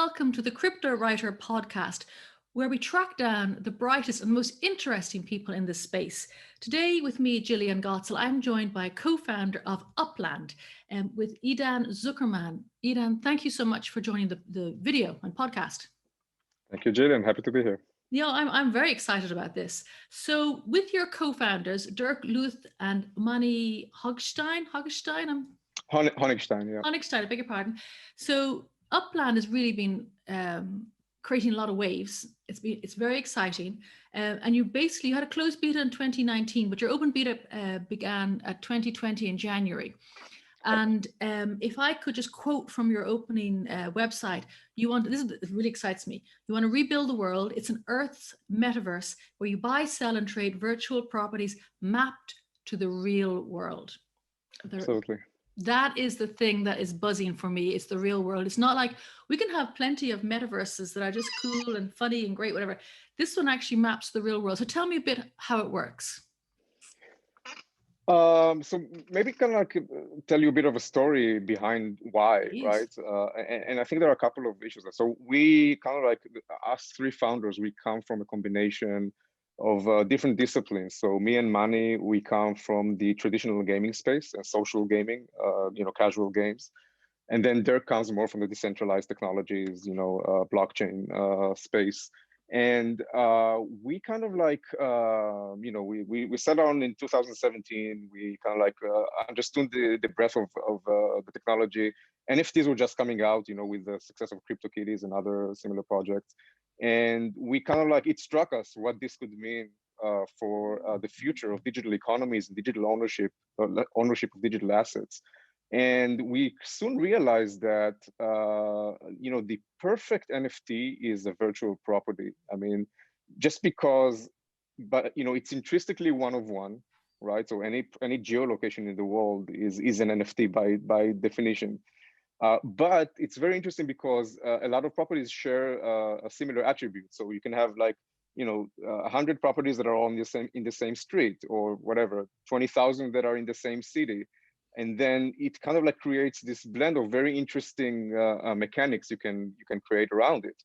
welcome to the Cryptowriter podcast, where we track down the brightest and most interesting people in this space. Today with me, Jillian Godsil, I'm joined by co-founder of Upland with Idan Zuckerman. Idan, thank you so much for joining the video and podcast. Thank you, Jillian. Happy to be here. Yeah, I'm very excited about this. So with your co-founders, Dirk Luth and Manny Hogstein, Honigstein, yeah. Honigstein, I beg your pardon. So Upland has really been creating a lot of waves. It's very exciting. And you had a closed beta in 2019, but your open beta began at 2020 in January. And if I could just quote from your opening website, it really excites me. You want to rebuild the world. It's an Earth's metaverse where you buy, sell, and trade virtual properties mapped to the real world. Absolutely. That is the thing that is buzzing for me. It's the real world. It's not like we can have plenty of metaverses that are just cool and funny and great, whatever. This one actually maps the real world. So tell me a bit how it works. So maybe kind of like tell you a bit of a story behind why, Please. Right? And I think there are a couple of issues. So we kind of like, us three founders, we come from a combination of different disciplines. So me and Manny, we come from the traditional gaming space and social gaming, casual games. And then Dirk comes more from the decentralized technologies, blockchain space. And we kind of like, we sat down in 2017. We kind of like understood the breadth of the technology. NFTs were just coming out, with the success of CryptoKitties and other similar projects. And we kind of like, it struck us what this could mean for the future of digital economies and digital ownership of digital assets. And we soon realized that, the perfect NFT is a virtual property. I mean, just because, but, it's intrinsically one of one, right? So any geolocation in the world is an NFT by definition. But it's very interesting because a lot of properties share a similar attribute. So you can have like, 100 properties that are all in the same street or whatever, 20,000 that are in the same city. And then it kind of like creates this blend of very interesting mechanics you can create around it.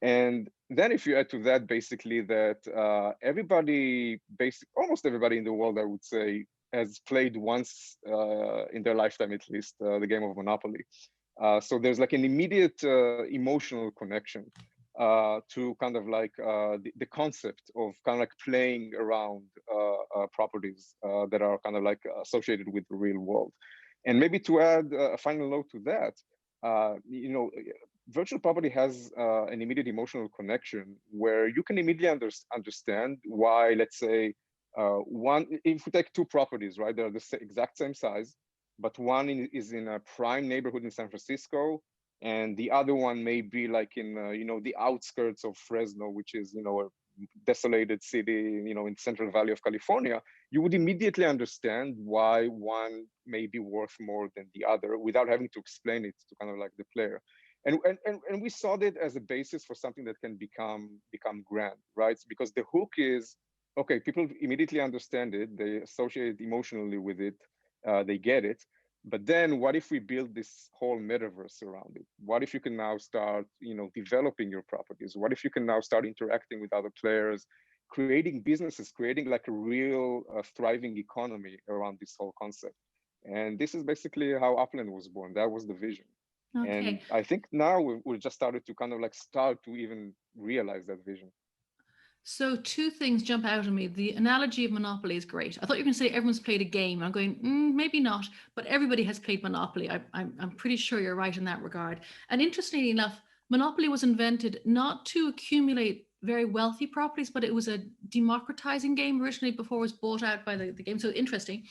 And then if you add to that basically that almost everybody in the world, I would say, has played once in their lifetime at least the game of Monopoly. So there's like an immediate emotional connection to kind of like the concept of kind of like playing around properties that are kind of like associated with the real world. And maybe to add a final note to that, virtual property has an immediate emotional connection where you can immediately understand why, let's say, if we take two properties, right, they're the exact same size, but one is in a prime neighborhood in San Francisco, and the other one may be like in the outskirts of Fresno, which is a desolated city in Central Valley of California. You would immediately understand why one may be worth more than the other without having to explain it to kind of like the player. And we saw that as a basis for something that can become grand, right? Because the hook is, okay, people immediately understand it, they associate emotionally with it, they get it. But then what if we build this whole metaverse around it? What if you can now start, developing your properties? What if you can now start interacting with other players, creating businesses, creating like a real thriving economy around this whole concept? And this is basically how Upland was born. That was the vision. Okay. And I think now we've just started to kind of like start to even realize that vision. So two things jump out at me. The analogy of Monopoly is great. I thought you were going to say everyone's played a game. I'm going, maybe not, but everybody has played Monopoly. I'm pretty sure you're right in that regard. And interestingly enough, Monopoly was invented not to accumulate very wealthy properties, but it was a democratizing game originally before it was bought out by the game. So interesting.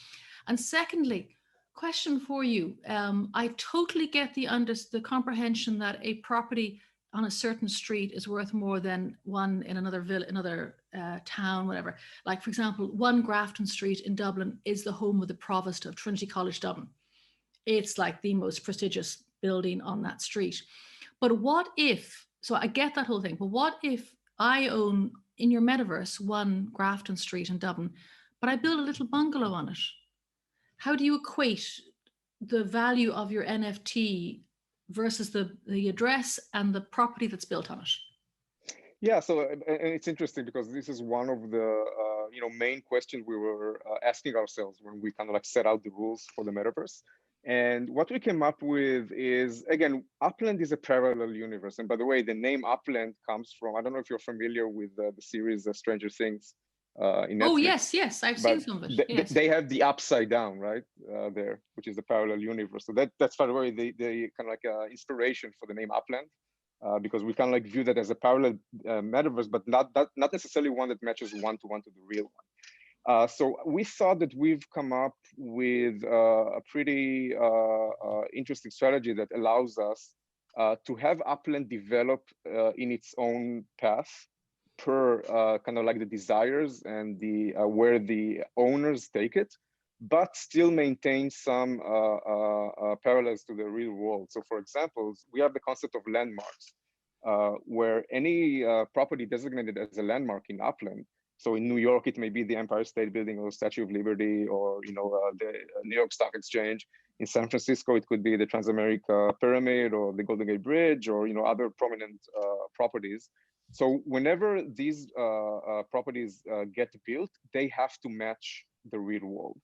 And secondly, question for you. I totally get the comprehension that a property on a certain street is worth more than one in another town, whatever. Like, for example, 1 Grafton Street in Dublin is the home of the Provost of Trinity College Dublin. It's like the most prestigious building on that street. But what if, so I get that whole thing, but what if I own in your metaverse 1 Grafton Street in Dublin, but I build a little bungalow on it? How do you equate the value of your NFT versus the address and the property that's built on it? Yeah, so and it's interesting because this is one of the main questions we were asking ourselves when we kind of like set out the rules for the metaverse. And what we came up with is, again, Upland is a parallel universe. And by the way, the name Upland comes from, I don't know if you're familiar with the series Stranger Things in Netflix. Oh, yes, I've seen some of it. Yes. They have the upside down, right, there, which is the parallel universe. So that's, by the way, the kind of like inspiration for the name Upland. Because we kind of like view that as a parallel metaverse, but not necessarily one that matches one-to-one to the real one. So we thought that we've come up with a pretty interesting strategy that allows us to have Upland develop in its own path per kind of like the desires and the where the owners take it, but still maintain some parallels to the real world. So for example, we have the concept of landmarks, where any property designated as a landmark in Upland, so in New York, it may be the Empire State Building or Statue of Liberty, or the New York Stock Exchange. In San Francisco, it could be the Transamerica Pyramid or the Golden Gate Bridge, or other prominent properties. So whenever these properties get built, they have to match the real world.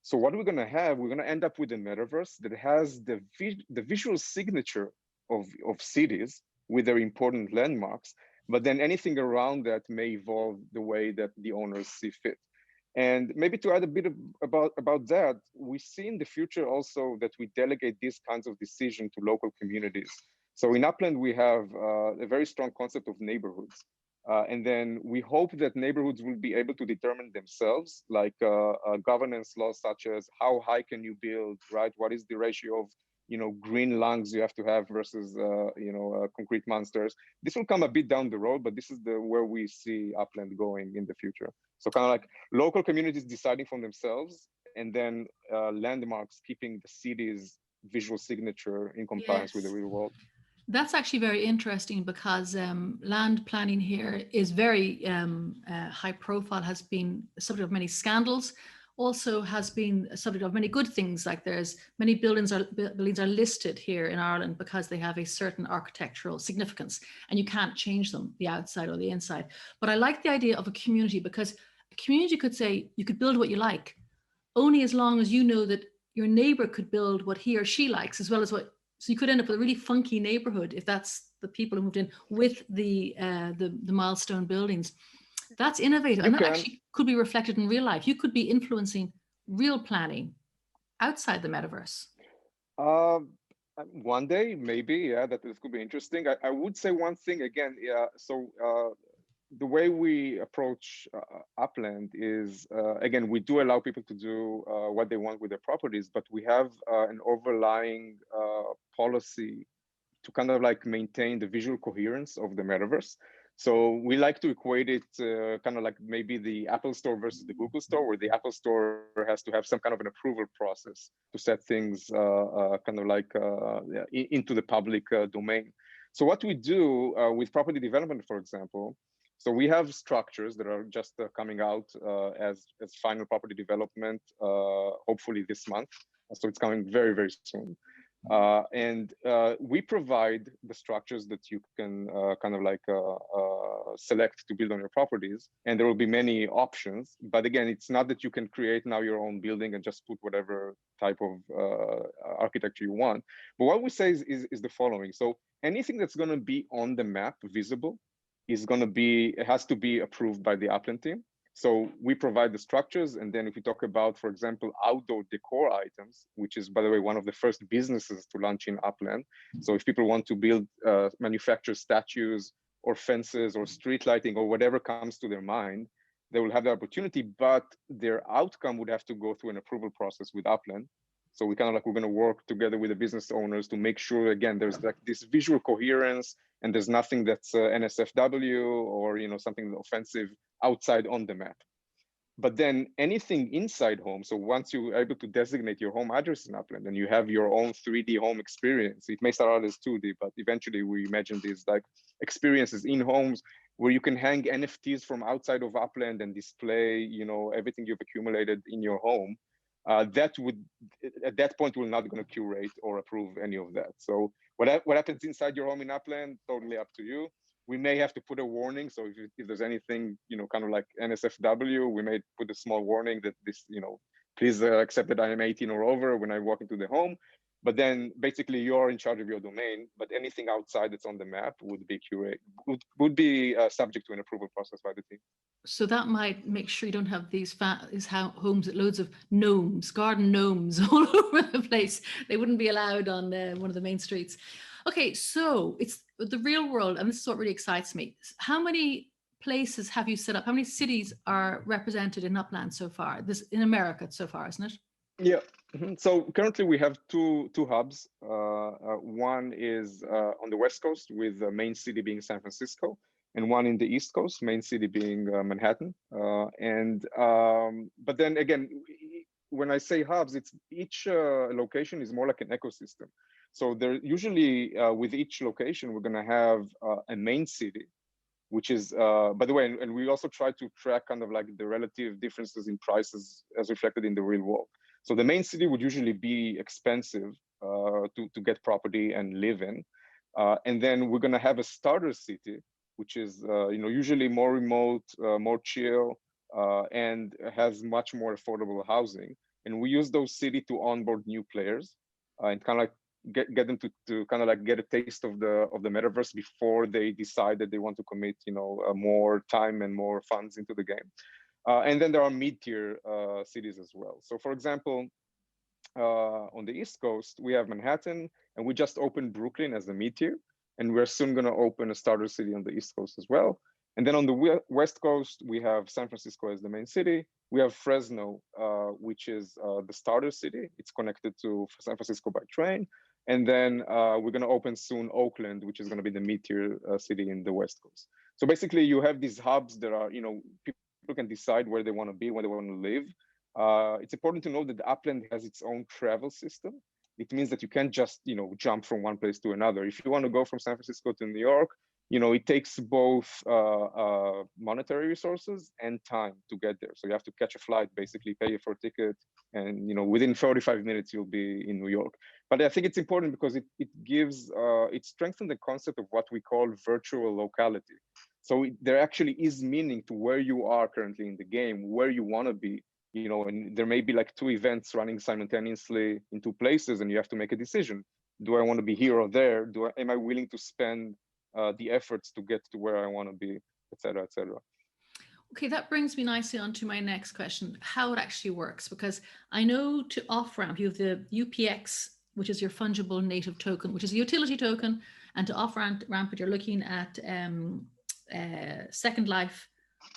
So what we're going to have, we're going to end up with a metaverse that has the visual signature of cities with their important landmarks, but then anything around that may evolve the way that the owners see fit. And maybe to add a bit about that, we see in the future also that we delegate these kinds of decisions to local communities. So in Upland, we have a very strong concept of neighborhoods. And then we hope that neighborhoods will be able to determine themselves, like governance laws such as how high can you build, right? What is the ratio of green lungs you have to have versus concrete monsters. This will come a bit down the road, but this is where we see Upland going in the future. So kind of like local communities deciding for themselves, and then landmarks keeping the city's visual signature in compliance with the real world. That's actually very interesting because land planning here is very high profile, has been the subject of many scandals, also has been a subject of many good things, like there's many buildings are listed here in Ireland because they have a certain architectural significance and you can't change them, the outside or the inside. But I like the idea of a community, because a community could say you could build what you like, only as long as you know that your neighbor could build what he or she likes, as well as what. So you could end up with a really funky neighborhood if that's the people who moved in with the milestone buildings. That's innovative, and that actually could be reflected in real life. You could be influencing real planning outside the metaverse. One day, maybe, yeah, that this could be interesting. I would say one thing again, yeah. So the way we approach Upland is, again, we do allow people to do what they want with their properties, but we have an overlying policy to kind of like maintain the visual coherence of the metaverse. So we like to equate it kind of like maybe the Apple Store versus the Google Store, where the Apple Store has to have some kind of an approval process to set things kind of like into the public domain. So what we do with property development, for example, so we have structures that are just coming out as final property development, hopefully this month. So it's coming very, very soon. And we provide the structures that you can kind of like select to build on your properties, and there will be many options. But again, it's not that you can create now your own building and just put whatever type of architecture you want. But what we say is the following. So anything that's going to be on the map visible is going to be, it has to be approved by the Upland team. So we provide the structures, and then if we talk about, for example, outdoor decor items, which is, by the way, one of the first businesses to launch in Upland. So if people want to build, manufacture statues or fences or street lighting or whatever comes to their mind, they will have the opportunity, but their outcome would have to go through an approval process with Upland. So we kind of like, we're going to work together with the business owners to make sure, again, there's like this visual coherence, and there's nothing that's NSFW or something offensive outside on the map. But then anything inside home, so once you're able to designate your home address in Upland and you have your own 3D home experience, it may start out as 2D, but eventually we imagine these like experiences in homes where you can hang NFTs from outside of Upland and display, everything you've accumulated in your home. That would, at that point, we're not going to curate or approve any of that. So What happens inside your home in Upland, totally up to you. We may have to put a warning. So if there's anything, kind of like NSFW, we may put a small warning that this, please accept that I am 18 or over when I walk into the home. But then basically you're in charge of your domain, but anything outside that's on the map would be would be subject to an approval process by the team. So that might make sure you don't have these homes with loads of gnomes, garden gnomes all over the place. They wouldn't be allowed on one of the main streets. Okay, so it's the real world, and this is what really excites me. How many places have you set up? How many cities are represented in Upland so far? This in America so far, isn't it? Yeah. So currently we have two hubs. One is on the West Coast, with the main city being San Francisco, and one in the East Coast, main city being Manhattan. But then again, when I say hubs, it's each location is more like an ecosystem. So there usually with each location, we're going to have a main city, which is, by the way, and we also try to track kind of like the relative differences in prices as reflected in the real world. So the main city would usually be expensive to get property and live in. And then we're going to have a starter city, which is usually more remote, more chill, and has much more affordable housing. And we use those cities to onboard new players and kind of like get them to kind of like get a taste of the metaverse before they decide that they want to commit more time and more funds into the game. And then there are mid-tier cities as well. So for example, on the East Coast, we have Manhattan, and we just opened Brooklyn as a mid-tier, and we're soon going to open a starter city on the East Coast as well. And then on the West Coast, we have San Francisco as the main city. We have Fresno, which is the starter city. It's connected to San Francisco by train. And then we're going to open soon Oakland, which is going to be the mid-tier city in the West Coast. So basically, you have these hubs that are, people can decide where they want to be, where they want to live. It's important to know that Upland has its own travel system. It means that you can't just, jump from one place to another. If you want to go from San Francisco to New York, it takes both monetary resources and time to get there. So you have to catch a flight, basically pay for a ticket, and within 45 minutes you'll be in New York. But I think it's important because it gives, it strengthens the concept of what we call virtual locality. So there actually is meaning to where you are currently in the game, where you want to be. And there may be like two events running simultaneously in two places, and you have to make a decision. Do I want to be here or there? Am I willing to spend the efforts to get to where I want to be, et cetera, et cetera? Okay, that brings me nicely on to my next question, how it actually works, because I know to off-ramp, you have the UPX, which is your fungible native token, which is a utility token, and to off-ramp it, you're looking at Second Life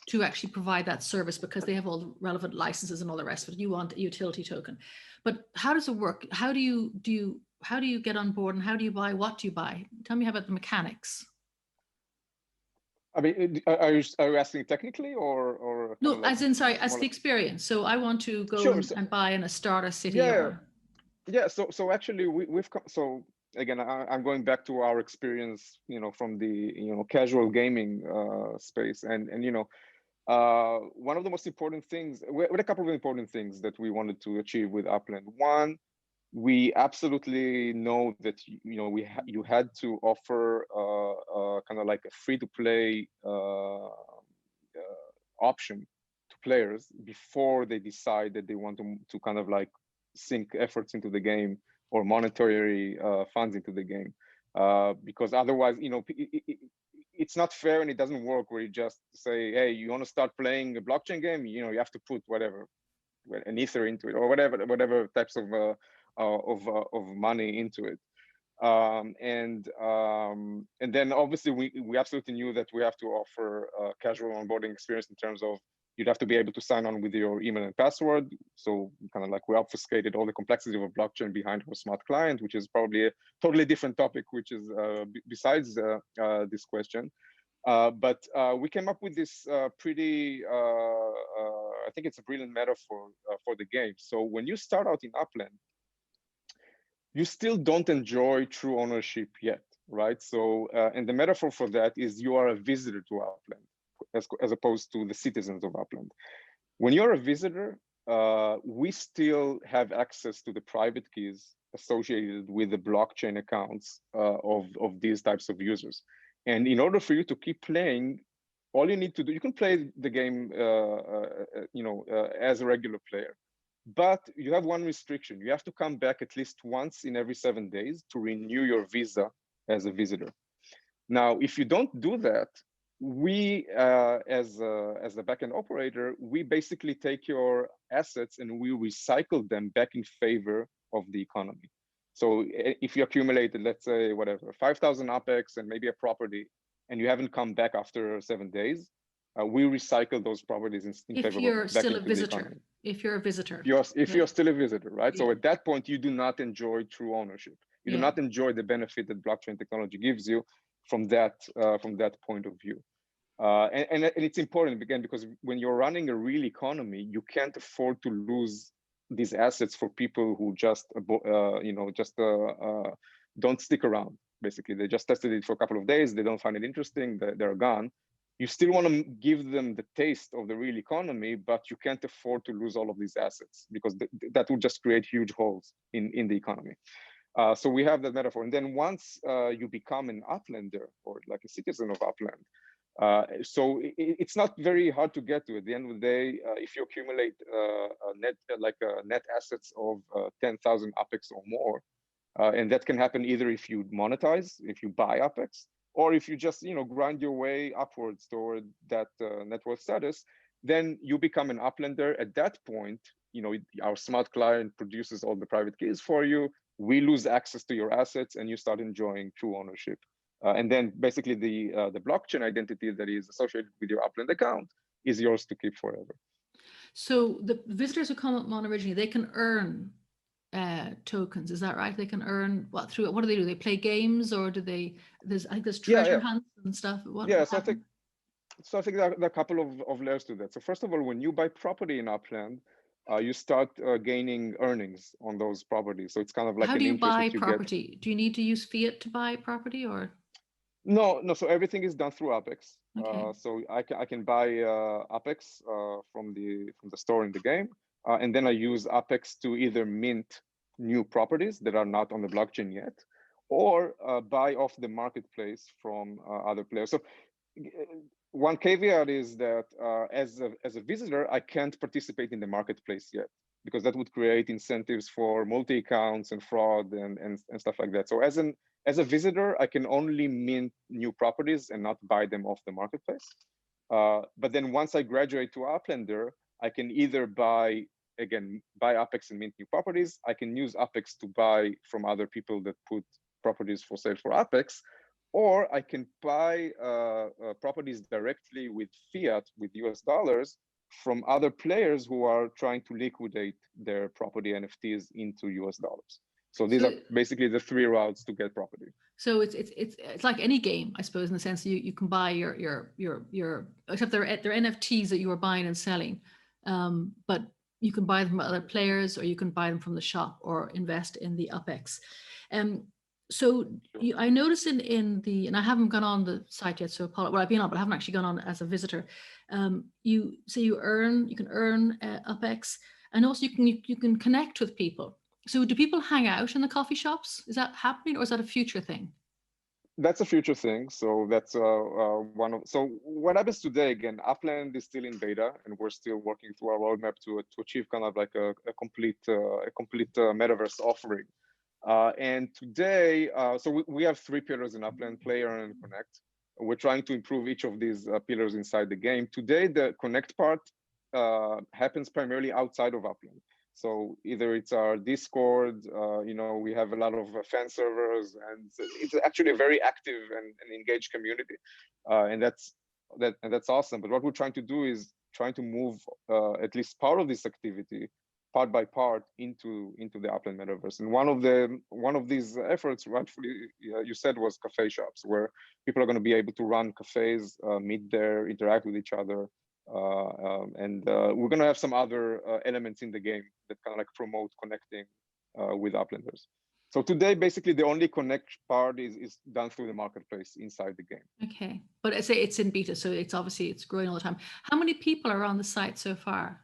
to actually provide that service because they have all the relevant licenses and all the rest of it. You want a utility token, but how does it work? How do you get on board, and how do you buy? What do you buy? Tell me about the mechanics. I mean, are you asking technically or no, like, as in, sorry, as the experience. So I want to go sure, and buy in a starter city. Yeah, yeah. So actually, we've come, so again, I'm going back to our experience, from the casual gaming space, and one of the most important things, with a couple of important things that we wanted to achieve with Upland. One, we absolutely know that you had to offer kind of like a free-to-play option to players before they decide that they want to kind of like sink efforts into the game or monetary funds into the game, because otherwise, it's not fair and it doesn't work where you just say, hey, you want to start playing a blockchain game, you have to put whatever, an ether into it or whatever types of money into it. And then obviously we absolutely knew that we have to offer a casual onboarding experience in terms of you'd have to be able to sign on with your email and password. So kind of like we obfuscated all the complexity of a blockchain behind our smart client, which is probably a totally different topic, which is besides this question. But we came up with this pretty, I think it's a brilliant metaphor for the game. So when you start out in Upland, you still don't enjoy true ownership yet, right? So, and the metaphor for that is you are a visitor to Upland, as opposed to the citizens of Upland. When you're a visitor, we still have access to the private keys associated with the blockchain accounts of these types of users. And in order for you to keep playing, all you need to do, you can play the game, as a regular player, but you have one restriction. You have to come back at least once in every 7 days to renew your visa as a visitor. Now, if you don't do that, we, as the backend operator, we basically take your assets and we recycle them back in favor of the economy. So if you accumulated, let's say, whatever, 5,000 UPEX and maybe a property, and you haven't come back after 7 days, we recycle those properties in favor If you're of back still a into the visitor, economy. if you're a visitor. If you're still a visitor, right? Yeah. So at that point, you do not enjoy true ownership. You do not enjoy the benefit that blockchain technology gives you from that point of view. And it's important, again, because when you're running a real economy, you can't afford to lose these assets for people who just don't stick around. Basically, they just tested it for a couple of days, they don't find it interesting, they're gone. You still want to give them the taste of the real economy, but you can't afford to lose all of these assets, because that would just create huge holes in the economy. So we have that metaphor. And then once you become an Uplander, or like a citizen of Upland, so it's not very hard to get to. At the end of the day, if you accumulate net assets of 10,000 UPEX or more, and that can happen either if you monetize, if you buy UPEX, or if you just grind your way upwards toward that net worth status, then you become an Uplander. At that point, our smart client produces all the private keys for you. We lose access to your assets, and you start enjoying true ownership. And then basically the blockchain identity that is associated with your Upland account is yours to keep forever. So the visitors who come on originally, they can earn tokens, is that right? They can earn what do they do? They play games, or do they? I think there's treasure hunts and stuff. So I think there are a couple of layers to that. So first of all, when you buy property in Upland, you start gaining earnings on those properties. So it's kind of like how do you buy property? Get. Do you need to use fiat to buy property, or? No. So everything is done through UPEX. Okay. So I can buy UPEX from the store in the game, and then I use UPEX to either mint new properties that are not on the blockchain yet, or buy off the marketplace from other players. So one caveat is that as a visitor, I can't participate in the marketplace yet, because that would create incentives for multi-accounts and fraud and stuff like that. So as a visitor, I can only mint new properties and not buy them off the marketplace. But then once I graduate to Uplander, I can either buy UPEX and mint new properties. I can use UPEX to buy from other people that put properties for sale for UPEX, or I can buy properties directly with fiat, with US dollars, from other players who are trying to liquidate their property NFTs into US dollars. So these are basically the three routes to get property. So it's like any game, I suppose, in the sense you can buy your except they're NFTs that you are buying and selling, but you can buy them from other players, or you can buy them from the shop, or invest in the UPEX. So I noticed in the, and I haven't gone on the site yet, so well, I've been on, but I haven't actually gone on as a visitor. You say you can earn UPEX, and also you can connect with people. So do people hang out in the coffee shops? Is that happening, or is that a future thing? That's a future thing. So that's so what happens today, again, Upland is still in beta, and we're still working through our roadmap to achieve kind of like a complete metaverse offering. And today, so we have 3 pillars in Upland: play, earn, and connect. We're trying to improve each of these pillars inside the game. Today, the connect part happens primarily outside of Upland. So either it's our Discord, we have a lot of fan servers, and it's actually a very active and engaged community, and that's awesome. But what we're trying to do is trying to move at least part of this activity, part by part, into the Upland metaverse. And one of these efforts, rightfully you said, was cafe shops, where people are going to be able to run cafes, meet there, interact with each other. And we're going to have some other elements in the game that kind of like promote connecting with Uplanders. So today, basically, the only connect part is done through the marketplace inside the game. Okay, but I say it's in beta, so it's growing all the time. How many people are on the site so far?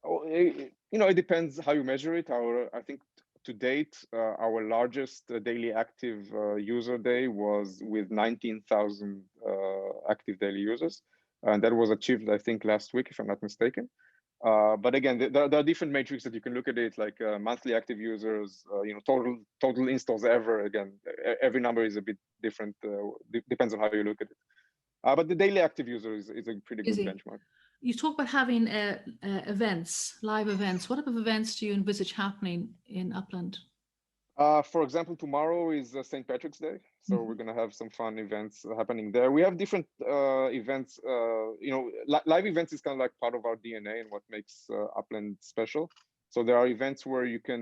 Oh, it depends how you measure it. I think to date, our largest daily active user day was with 19,000 active daily users. And that was achieved, I think, last week, if I'm not mistaken. But again, there are different metrics that you can look at it, like monthly active users, total installs ever. Again, every number is a bit different, depends on how you look at it. But the daily active user is a pretty good benchmark. You talk about having events, live events. What type of events do you envisage happening in Upland? For example, tomorrow is St. Patrick's Day, so we're gonna have some fun events happening there. We have different events. Live events is kind of like part of our DNA and what makes Upland special. So there are events where you can,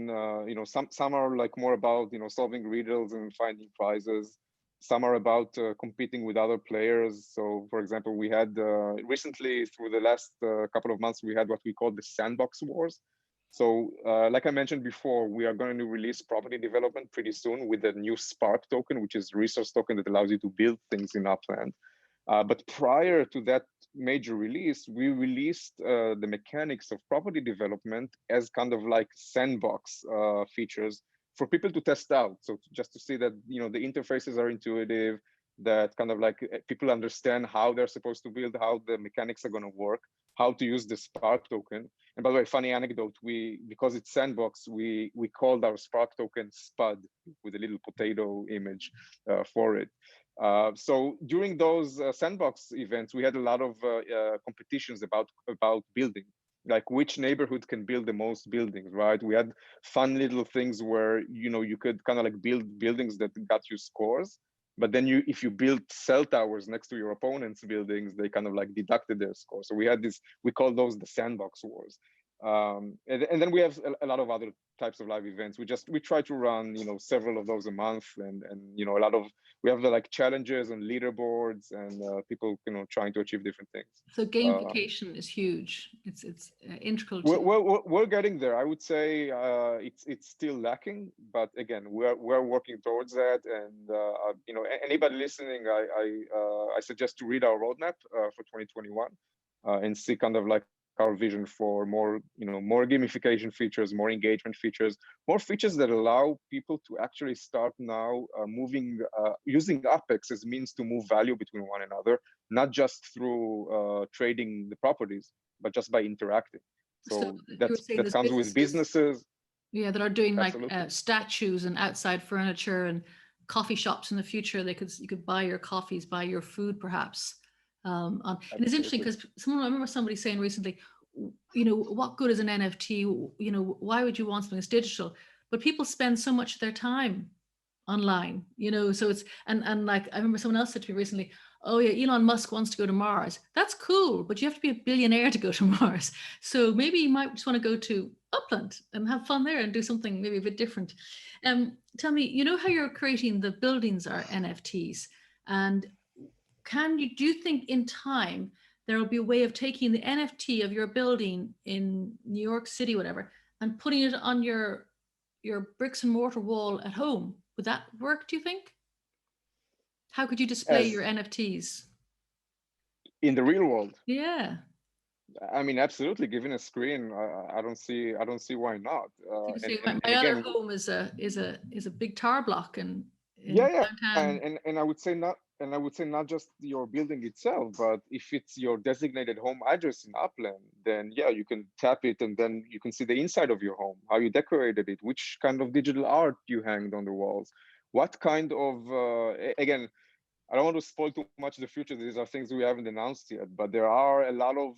some are like more about solving riddles and finding prizes. Some are about competing with other players. So, for example, we had recently, through the last couple of months, we had what we call the Sandbox Wars. So, like I mentioned before, we are going to release property development pretty soon with a new Spark token, which is a resource token that allows you to build things in Upland. But prior to that major release, we released the mechanics of property development as kind of like sandbox features for people to test out. So just to see that the interfaces are intuitive, that kind of like people understand how they're supposed to build, how the mechanics are going to work, how to use the Spark token. And by the way, funny anecdote, because it's sandbox, we called our Spark token Spud with a little potato image for it. So during those sandbox events, we had a lot of competitions about building, like which neighborhood can build the most buildings, right? We had fun little things where you could kind of like build buildings that got you scores. But then if you built cell towers next to your opponent's buildings, they kind of like deducted their score. So we had this, we call those the sandbox wars. And then we have a lot of other types of live events. We try to run, several of those a month, and we have like challenges and leaderboards and people, trying to achieve different things. So gamification is huge. It's integral to. We're getting there. I would say it's still lacking, but again, we're working towards that. And anybody listening, I suggest to read our roadmap for 2021 and see kind of like our vision for more gamification features, more engagement features, more features that allow people to actually start now using Apex as means to move value between one another, not just through trading the properties, but just by interacting. So that comes with businesses. Yeah, that are doing like statues and outside furniture and coffee shops in the future. You could buy your coffees, buy your food, perhaps. And it's interesting because I remember somebody saying recently, what good is an NFT? Why would you want something that's digital? But people spend so much of their time online, so it's, and like, I remember someone else said to me recently, oh yeah, Elon Musk wants to go to Mars. That's cool, but you have to be a billionaire to go to Mars. So maybe you might just want to go to Upland and have fun there and do something maybe a bit different. Tell me, how you're creating the buildings are NFTs, and do you think in time there will be a way of taking the NFT of your building in New York City, whatever, and putting it on your bricks and mortar wall at home? Would that work, do you think? How could you display your NFTs? In the real world? Yeah. I mean, absolutely. Given a screen, I don't see why not. My other home is a big tower block in downtown. And I would say not just your building itself, but if it's your designated home address in Upland, then yeah, you can tap it and then you can see the inside of your home, how you decorated it, which kind of digital art you hanged on the walls, what kind of again, I don't want to spoil too much the future. These are things we haven't announced yet, but there are a lot of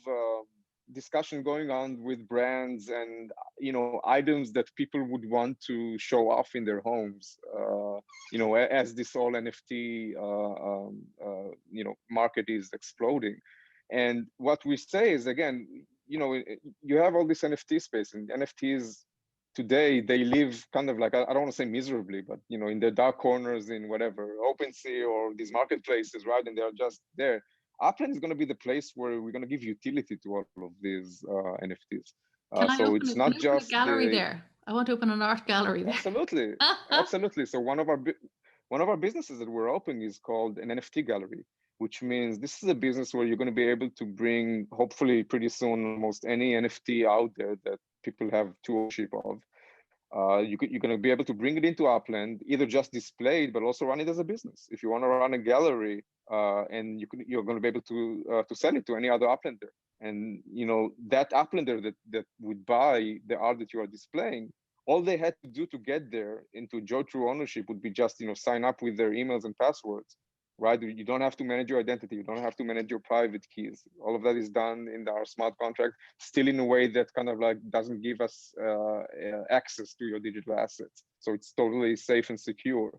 discussion going on with brands and items that people would want to show off in their homes. As this whole NFT market is exploding, and what we say is, again, you have all this NFT space, and NFTs today, they live kind of like, I don't want to say miserably, but in the dark corners in whatever OpenSea or these marketplaces, right? And they're just there. Upland is going to be the place where we're going to give utility to all of these NFTs. So it's not just a gallery there. I want to open an art gallery there. Absolutely, absolutely. So one of our businesses that we're opening is called an NFT gallery, which means this is a business where you're going to be able to bring, hopefully pretty soon, almost any NFT out there that people have ownership of. You're going to be able to bring it into Upland, either just display it, but also run it as a business. If you want to run a gallery, and you're going to be able to sell it to any other Uplander. And that Uplander that would buy the art that you are displaying, all they had to do to get there into enjoy true ownership would be just sign up with their emails and passwords, right? You don't have to manage your identity. You don't have to manage your private keys. All of that is done in our smart contract, still in a way that kind of like doesn't give us access to your digital assets. So it's totally safe and secure.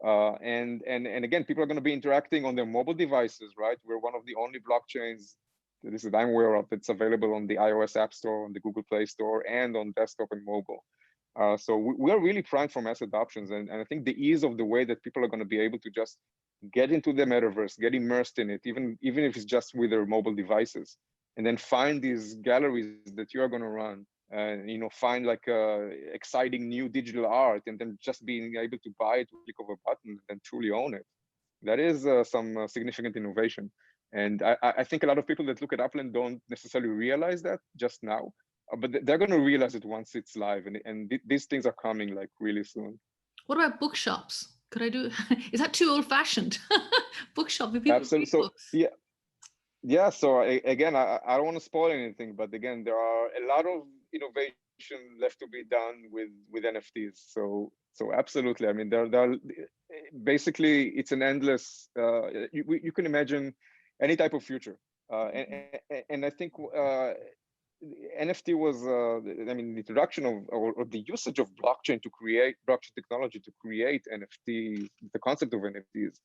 And again, people are going to be interacting on their mobile devices, right? We're one of the only blockchains, at least that I'm aware of, that's available on the iOS App Store, on the Google Play Store, and on desktop and mobile. So we are really primed for mass adoptions. And I think the ease of the way that people are going to be able to just get into the metaverse, get immersed in it, even if it's just with their mobile devices, and then find these galleries that you are going to run, and find like exciting new digital art, and then just being able to buy it with a click of a button and truly own it. That is some significant innovation. And I think a lot of people that look at Upland don't necessarily realize that just now, but they're going to realize it once it's live, and these things are coming like really soon. What about bookshops? Could I do? Is that too old-fashioned? Bookshop, do people Absolutely. read So books? yeah. So again, I don't want to spoil anything, but again, there are a lot of innovation left to be done with NFTs. So absolutely. I mean, there are basically, it's an endless. You can imagine any type of future, and I think NFT was, I mean, the introduction of or the usage of blockchain technology to create NFT, the concept of NFTs.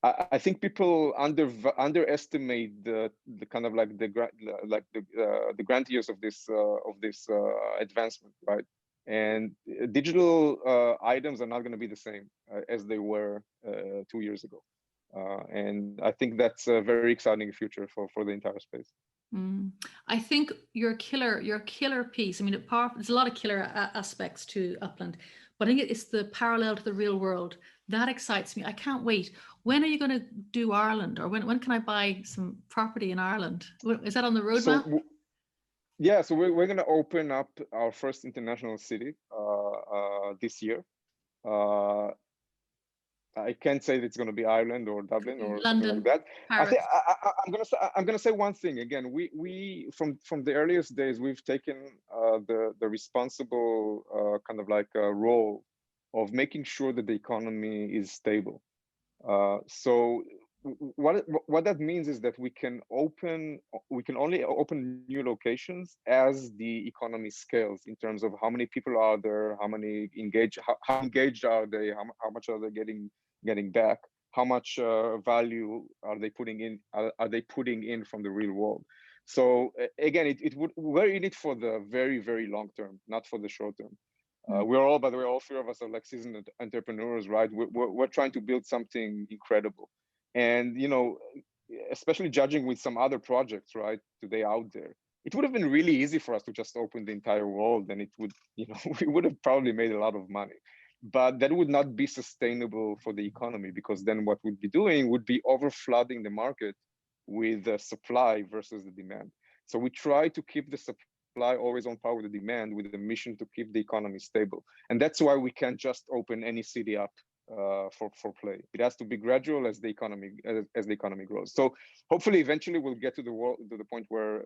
I think people underestimate the kind of like the grandiose of this advancement, right? And digital items are not going to be the same as they were 2 years ago. And I think that's a very exciting future for the entire space. I think your killer piece. I mean, there's a lot of killer aspects to Upland, but I think it's the parallel to the real world that excites me. I can't wait. When are you going to do Ireland, or when can I buy some property in Ireland? Is that on the roadmap? So yeah, so we're going to open up our first international city this year. I can't say that it's going to be Ireland or Dublin or London, something like that. Paris. I think I'm gonna say one thing again. We from the earliest days, we've taken the responsible kind of like role of making sure that the economy is stable. So what that means is that we can only open new locations as the economy scales, in terms of how many people are there, how many how engaged are they, how much are they getting back, how much value are they putting in from the real world. So again, we're in it for the very, very long term, not for the short term. We're all, by the way, all three of us are like seasoned entrepreneurs, right? We're trying to build something incredible. And, especially judging with some other projects, right, today out there, it would have been really easy for us to just open the entire world, and it would, we would have probably made a lot of money. But that would not be sustainable for the economy, because then what we'd be doing would be overflooding the market with the supply versus the demand. So we try to keep the supply always on par with the demand, with the mission to keep the economy stable. And that's why we can't just open any city up for play. It has to be gradual as the economy grows. So hopefully, eventually, we'll get to the point where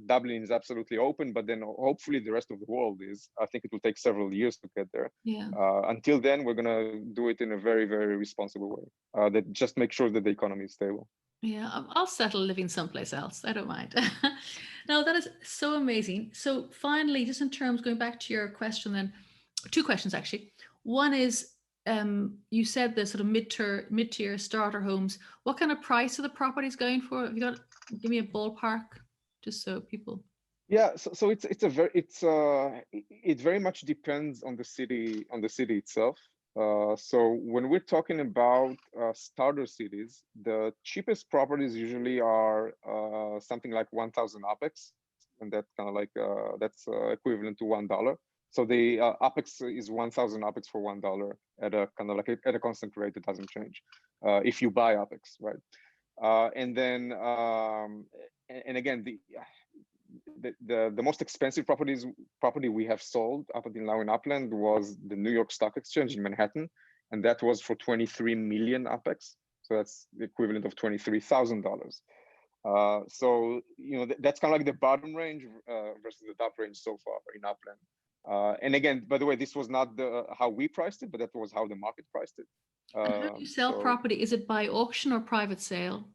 Dublin is absolutely open, but then hopefully the rest of the world is. I think it will take several years to get there. Yeah. Until then, we're gonna do it in a very, very responsible way. That just make sure that the economy is stable. Yeah, I'll settle living someplace else. I don't mind. No, that is so amazing. So finally, just in terms, going back to your question, then two questions actually. One is, you said the sort of mid-tier starter homes. What kind of price are the properties going for? Have you got? Give me a ballpark, just so people. Yeah, so it very much depends on the city itself. So when we're talking about starter cities, the cheapest properties usually are something like 1,000 APEX, and that's kind of like that's equivalent to $1. So the APEX is 1,000 APEX for $1 at a kind of like at a constant rate that doesn't change if you buy APEX, right? And then and again, the most expensive property we have sold up until now in Upland was the New York Stock Exchange in Manhattan, and that was for 23 million Apex. So that's the equivalent of $23,000. So that's kind of like the bottom range versus the top range so far in Upland. And again, by the way, this was not how we priced it, but that was how the market priced it. And how do you sell property? Is it by auction or private sale?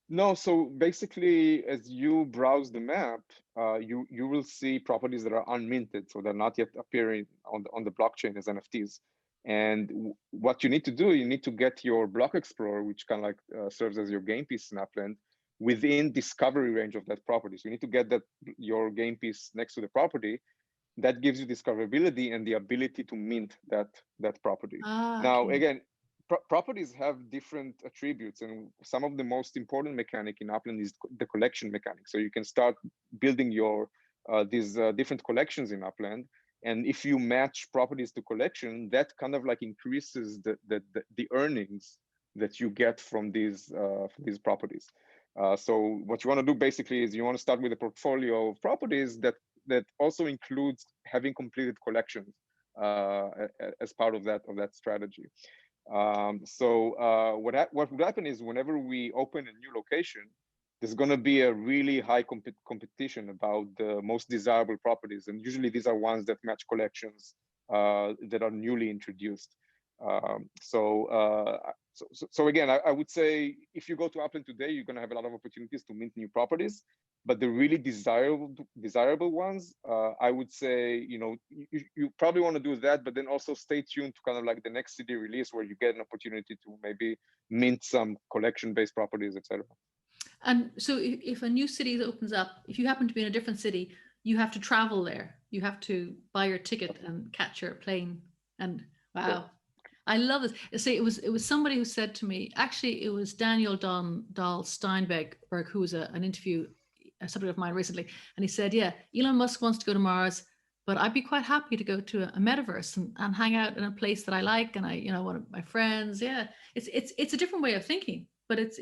No, so basically, as you browse the map, you will see properties that are unminted, so they're not yet appearing on the blockchain as NFTs. And what you need to do, you need to get your block explorer, which kind of like serves as your game piece in Upland, within discovery range of that property. So you need to get your game piece next to the property. That gives you discoverability and the ability to mint that property. Now, Okay. again, properties have different attributes, and some of the most important mechanic in Upland is the collection mechanic. So you can start building your these different collections in Upland, and if you match properties to collection, that kind of like increases the earnings that you get from these properties. So what you want to do basically is you want to start with a portfolio of properties that also includes having completed collections as part of that strategy. So what would happen is whenever we open a new location, there's going to be a really high competition about the most desirable properties, and usually these are ones that match collections that are newly introduced. So again, I would say if you go to Upland today, you're going to have a lot of opportunities to mint new properties. But the really desirable ones, I would say, you probably want to do that, but then also stay tuned to kind of like the next city release where you get an opportunity to maybe mint some collection-based properties, etc. And so if a new city opens up, if you happen to be in a different city, you have to travel there. You have to buy your ticket and catch your plane. And wow. Yeah. I love this. See, it was somebody who said to me, actually, it was Daniel Dahl Steinberg, who was an interview, a subject of mine recently. And he said, yeah, Elon Musk wants to go to Mars, but I'd be quite happy to go to a metaverse and hang out in a place that I like. And one of my friends, yeah, it's a different way of thinking, but it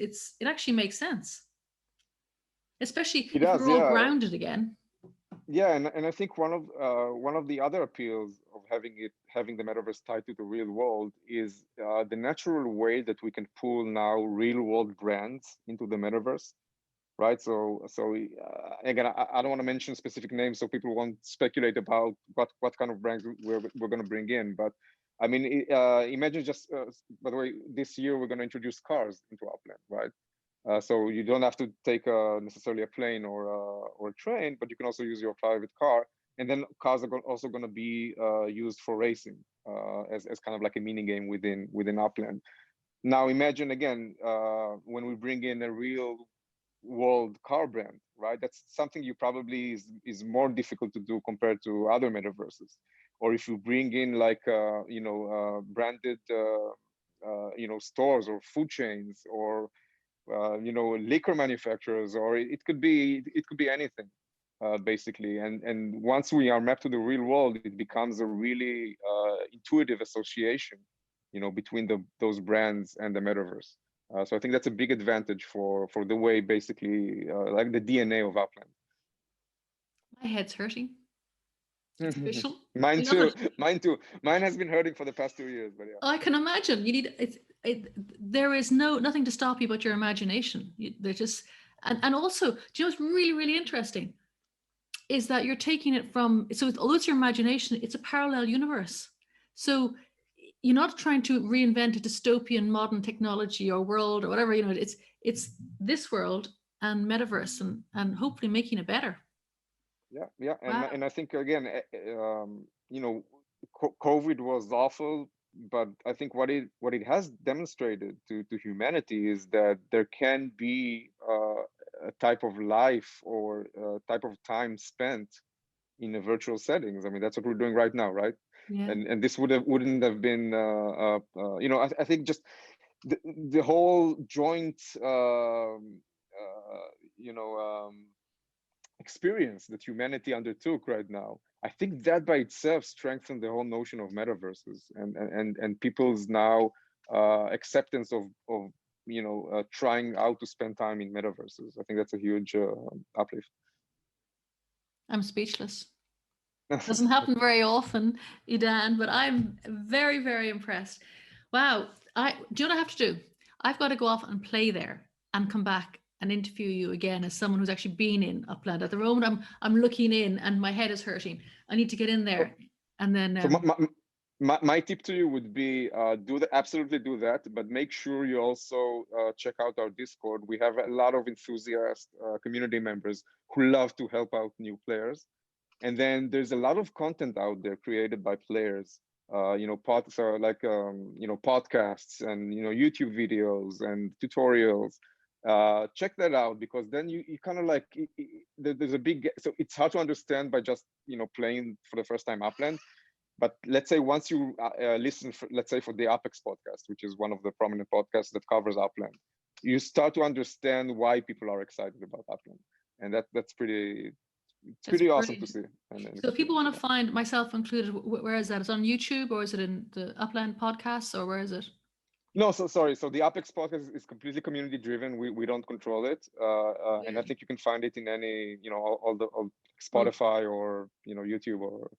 actually makes sense. Especially if we're all grounded again. Yeah, and I think one of the other appeals of having the metaverse tied to the real world is the natural way that we can pull now real world brands into the metaverse, right? So again, I don't want to mention specific names so people won't speculate about what kind of brands we're going to bring in, but I mean, imagine just by the way, this year we're going to introduce cars into Upland, right? So you don't have to take necessarily a plane or a train, but you can also use your private car. And then cars are also going to be used for racing as kind of like a mini game within Upland. Now imagine again when we bring in a real world car brand, right? That's something you probably is more difficult to do compared to other metaverses. Or if you bring in like branded stores or food chains or liquor manufacturers, or it could be anything basically. And once we are mapped to the real world, it becomes a really intuitive association, between those brands and the metaverse. So I think that's a big advantage for the way basically like the DNA of Upland. My head's hurting. It's official. Mine too. Mine too. Mine has been hurting for the past 2 years, but yeah. I can imagine. You need there is nothing to stop you but your imagination. They're just and also, do you know what's really, really interesting? Is that you're taking it from, so although it's your imagination, it's a parallel universe. So you're not trying to reinvent a dystopian modern technology or world or whatever, it's this world and metaverse and hopefully making it better. Yeah. Wow. And I think again, COVID was awful, but I think what it has demonstrated to humanity is that there can be a type of life or a type of time spent in a virtual settings. I mean, that's what we're doing right now, right? Yeah. And this wouldn't have been I think just the whole joint experience that humanity undertook right now, I think that by itself strengthened the whole notion of metaverses and people's now acceptance of trying out to spend time in metaverses. I think that's a huge uplift. I'm speechless. Doesn't happen very often, Idan, but I'm very, very impressed. Wow. Do you know what I have to do? I've got to go off and play there and come back and interview you again as someone who's actually been in Upland. At the moment, I'm looking in and my head is hurting. I need to get in there, and then. So my tip to you would be absolutely do that, but make sure you also check out our Discord. We have a lot of enthusiast community members who love to help out new players. And then there's a lot of content out there created by players, podcasts and, YouTube videos and tutorials. Check that out, because then you kind of like, there's a big, so it's hard to understand by just, playing for the first time Upland. But let's say once you listen, let's say for the Apex podcast, which is one of the prominent podcasts that covers Upland, you start to understand why people are excited about Upland. And that's pretty awesome to see. So if people want to find, myself included, where is that? Is it on YouTube, or is it in the Upland podcasts, or where is it? No, so sorry. So the Apex podcast is completely community driven. We don't control it, and I think you can find it in any, all Spotify or YouTube or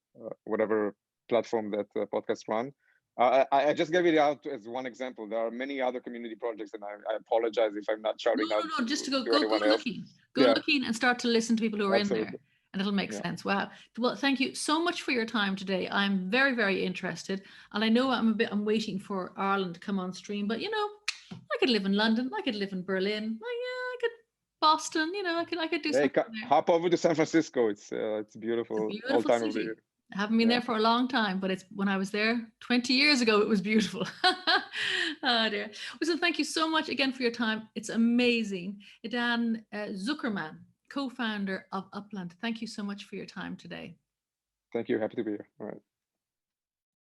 whatever platform that podcasts run. I just gave it out as one example. There are many other community projects, and I apologize if I'm not shouting out. No, just to go looking, and start to listen to people who are in there, and it'll make sense. Wow. Well, thank you so much for your time today. I'm very, very interested, and I know I'm waiting for Ireland to come on stream, but I could live in London, I could live in Berlin, I could Boston, I could do something there. Hop over to San Francisco. It's beautiful, all time of the year. I haven't been there for a long time, but it's when I was there 20 years ago, it was beautiful. Oh dear. So thank you so much again for your time. It's amazing. Idan Zuckerman, co-founder of Upland. Thank you so much for your time today. Thank you. Happy to be here. All right.